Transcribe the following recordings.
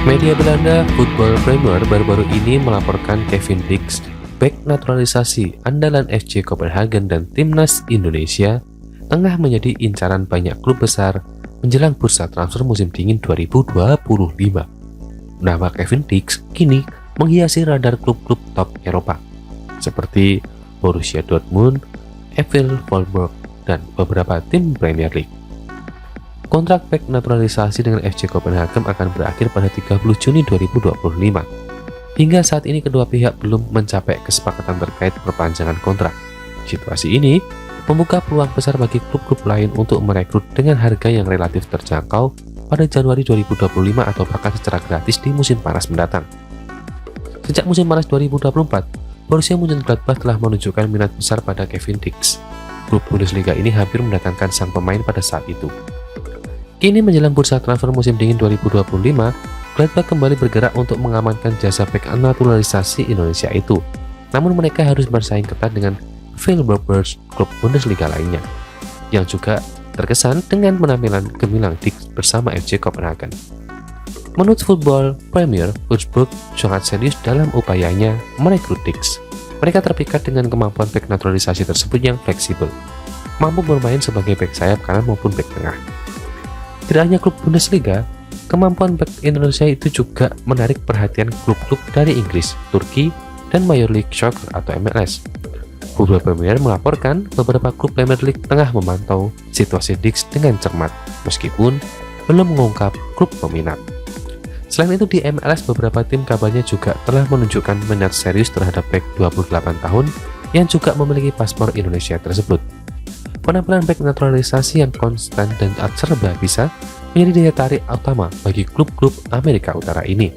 Media Belanda Football Premier baru-baru ini melaporkan Kevin Dix, bek naturalisasi andalan FC Copenhagen dan timnas Indonesia, tengah menjadi incaran banyak klub besar menjelang bursa transfer musim dingin 2025. Nama Kevin Dix kini menghiasi radar klub-klub top Eropa seperti Borussia Dortmund, VfL Wolfsburg, dan beberapa tim Premier League. Kontrak bek naturalisasi dengan FC Copenhagen akan berakhir pada 30 Juni 2025. Hingga saat ini kedua pihak belum mencapai kesepakatan terkait perpanjangan kontrak. Situasi ini membuka peluang besar bagi klub-klub lain untuk merekrut dengan harga yang relatif terjangkau pada Januari 2025 atau bahkan secara gratis di musim panas mendatang. Sejak musim panas 2024, Borussia Mönchengladbach telah menunjukkan minat besar pada Kevin Dix. Klub Bundesliga ini hampir mendatangkan sang pemain pada saat itu. Kini menjelang bursa transfer musim dingin 2025, Gladbach kembali bergerak untuk mengamankan jasa bek naturalisasi Indonesia itu. Namun mereka harus bersaing ketat dengan Wolfsburg, klub Bundesliga lainnya, yang juga terkesan dengan penampilan gemilang Dix bersama FC Copenhagen. Menurut Football Premier, Wolfsburg sangat serius dalam upayanya merekrut Dix. Mereka terpikat dengan kemampuan bek naturalisasi tersebut yang fleksibel, mampu bermain sebagai bek sayap kanan maupun bek tengah. Tidak hanya klub Bundesliga, kemampuan bek Indonesia itu juga menarik perhatian klub-klub dari Inggris, Turki, dan Major League Soccer atau MLS. Football Premier melaporkan beberapa klub Premier League tengah memantau situasi Dix dengan cermat, meskipun belum mengungkap klub peminat. Selain itu di MLS beberapa tim kabarnya juga telah menunjukkan minat serius terhadap bek 28 tahun yang juga memiliki paspor Indonesia tersebut. Penampilan bek naturalisasi yang konstan dan serba bisa menjadi daya tarik utama bagi klub-klub Amerika Utara ini.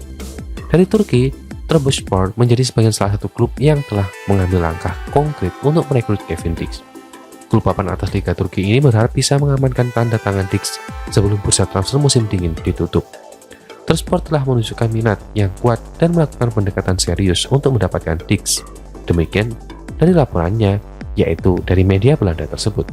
Dari Turki, Trabzonspor menjadi sebagian salah satu klub yang telah mengambil langkah konkret untuk merekrut Kevin Dix. Klub papan atas Liga Turki ini berharap bisa mengamankan tanda tangan Dix sebelum bursa transfer musim dingin ditutup. Trabzonspor telah menunjukkan minat yang kuat dan melakukan pendekatan serius untuk mendapatkan Dix. Demikian dari laporannya, yaitu dari media Belanda tersebut.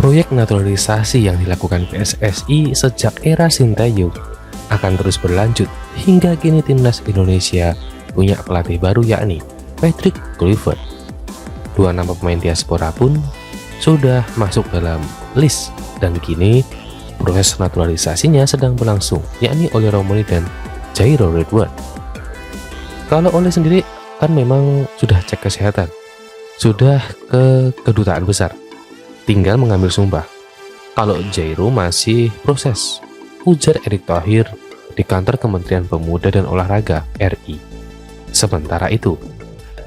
Proyek naturalisasi yang dilakukan PSSI sejak era Sintayong akan terus berlanjut hingga kini timnas Indonesia punya pelatih baru yakni Patrick Kluivert. Dua nama pemain diaspora pun sudah masuk dalam list dan kini proses naturalisasinya sedang berlangsung yakni Oleh Romani dan Jairo Ridwan. Kalau Oleh sendiri kan memang sudah cek kesehatan, sudah ke kedutaan besar, tinggal mengambil sumpah. Kalau Jairo masih proses, ujar Erick Thohir di kantor Kementerian Pemuda dan Olahraga RI. Sementara itu,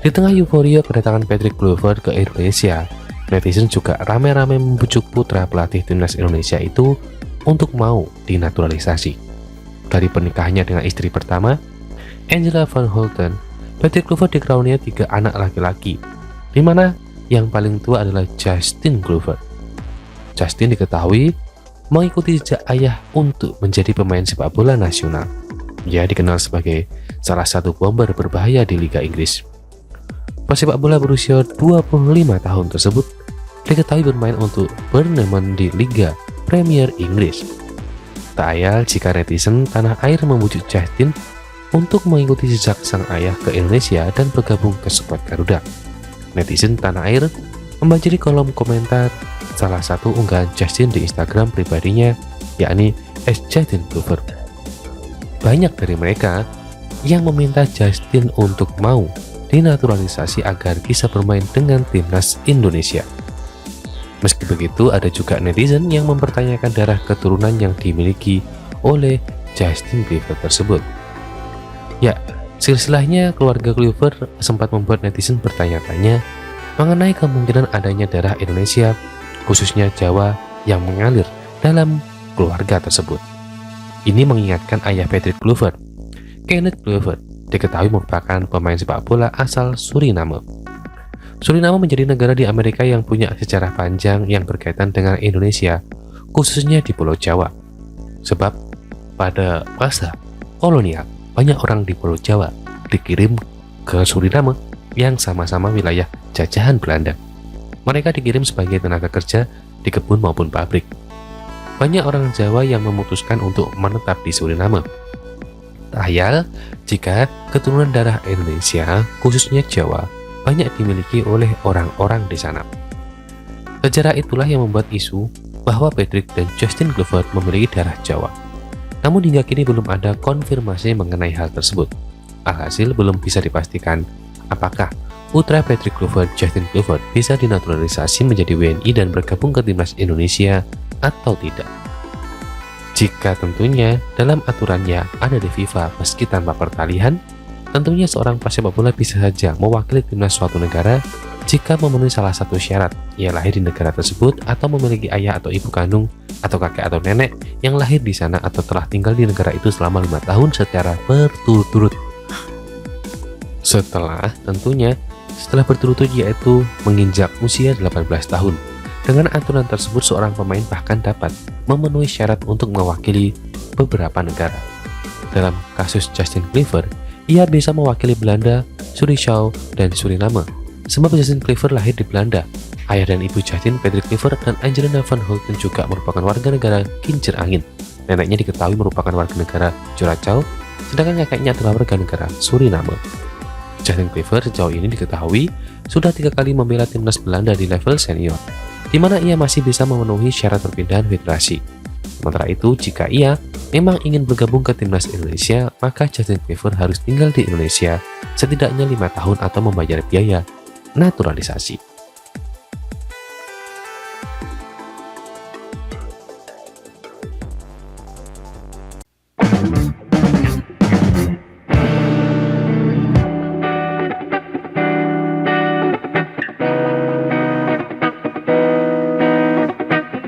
di tengah euforia kedatangan Patrick Kluivert ke Indonesia, netizen juga ramai-ramai membujuk putra pelatih timnas Indonesia itu untuk mau dinaturalisasi. Dari pernikahannya dengan istri pertama, Angela van Houten, Patrick Kluivert dikaruniai 3 anak laki-laki, di mana yang paling tua adalah Justin Kluivert. Justin diketahui mengikuti jejak ayah untuk menjadi pemain sepak bola nasional. Ia dikenal sebagai salah satu bomber berbahaya di Liga Inggris. Pesepak bola berusia 25 tahun tersebut diketahui bermain untuk Bournemouth di Liga Premier Inggris. Tak ayal jika netizen tanah air membujuk Justin untuk mengikuti jejak sang ayah ke Indonesia dan bergabung ke skuad Garuda. Netizen tanah air membanjiri kolom komentar salah satu unggahan Justin di Instagram pribadinya, yakni @JustinKluivert. Banyak dari mereka yang meminta Justin untuk mau dinaturalisasi agar bisa bermain dengan timnas Indonesia. Meski begitu, ada juga netizen yang mempertanyakan darah keturunan yang dimiliki oleh Justin Kluivert tersebut. Ya, silsilahnya keluarga Kluivert sempat membuat netizen bertanya-tanya mengenai kemungkinan adanya darah Indonesia, khususnya Jawa, yang mengalir dalam keluarga tersebut. Ini mengingatkan ayah Patrick Kluivert, Kenneth Kluivert, diketahui merupakan pemain sepak bola asal Suriname. Suriname menjadi negara di Amerika yang punya sejarah panjang yang berkaitan dengan Indonesia, khususnya di Pulau Jawa. Sebab pada masa kolonial, banyak orang di Pulau Jawa dikirim ke Suriname yang sama-sama wilayah jajahan Belanda. Mereka dikirim sebagai tenaga kerja di kebun maupun pabrik. Banyak orang Jawa yang memutuskan untuk menetap di Suriname. Tak ayal jika keturunan darah Indonesia, khususnya Jawa, banyak dimiliki oleh orang-orang di sana. Sejarah itulah yang membuat isu bahwa Patrick dan Justin Kluivert memiliki darah Jawa. Namun hingga kini belum ada konfirmasi mengenai hal tersebut. Alhasil belum bisa dipastikan apakah putra Patrick Kluivert, Justin Kluivert, bisa dinaturalisasi menjadi WNI dan bergabung ke timnas Indonesia atau tidak. Jika tentunya dalam aturannya ada di FIFA meski tanpa peralihan, tentunya seorang pesepak bola bisa saja mewakili timnas suatu negara jika memenuhi salah satu syarat, ia lahir di negara tersebut atau memiliki ayah atau ibu kandung atau kakek atau nenek yang lahir di sana atau telah tinggal di negara itu selama 5 tahun secara berturut-turut. Setelah berturut-turut yaitu menginjak usia 18 tahun. Dengan aturan tersebut seorang pemain bahkan dapat memenuhi syarat untuk mewakili beberapa negara. Dalam kasus Justin Kluivert, ia bisa mewakili Belanda, Curaçao, dan Suriname. Sebab Justin Kluivert lahir di Belanda. Ayah dan ibu Justin, Patrick Kluivert dan Angelina van Hulten juga merupakan warga negara Kincir Angin. Neneknya diketahui merupakan warga negara Curaçao, sedangkan kakeknya adalah warga negara Suriname. Justin Kluivert sejauh ini diketahui sudah 3 kali membela timnas Belanda di level senior, di mana ia masih bisa memenuhi syarat perpindahan federasi. Sementara itu, jika ia memang ingin bergabung ke timnas Indonesia, maka Justin Kluivert harus tinggal di Indonesia setidaknya 5 tahun atau membayar biaya naturalisasi.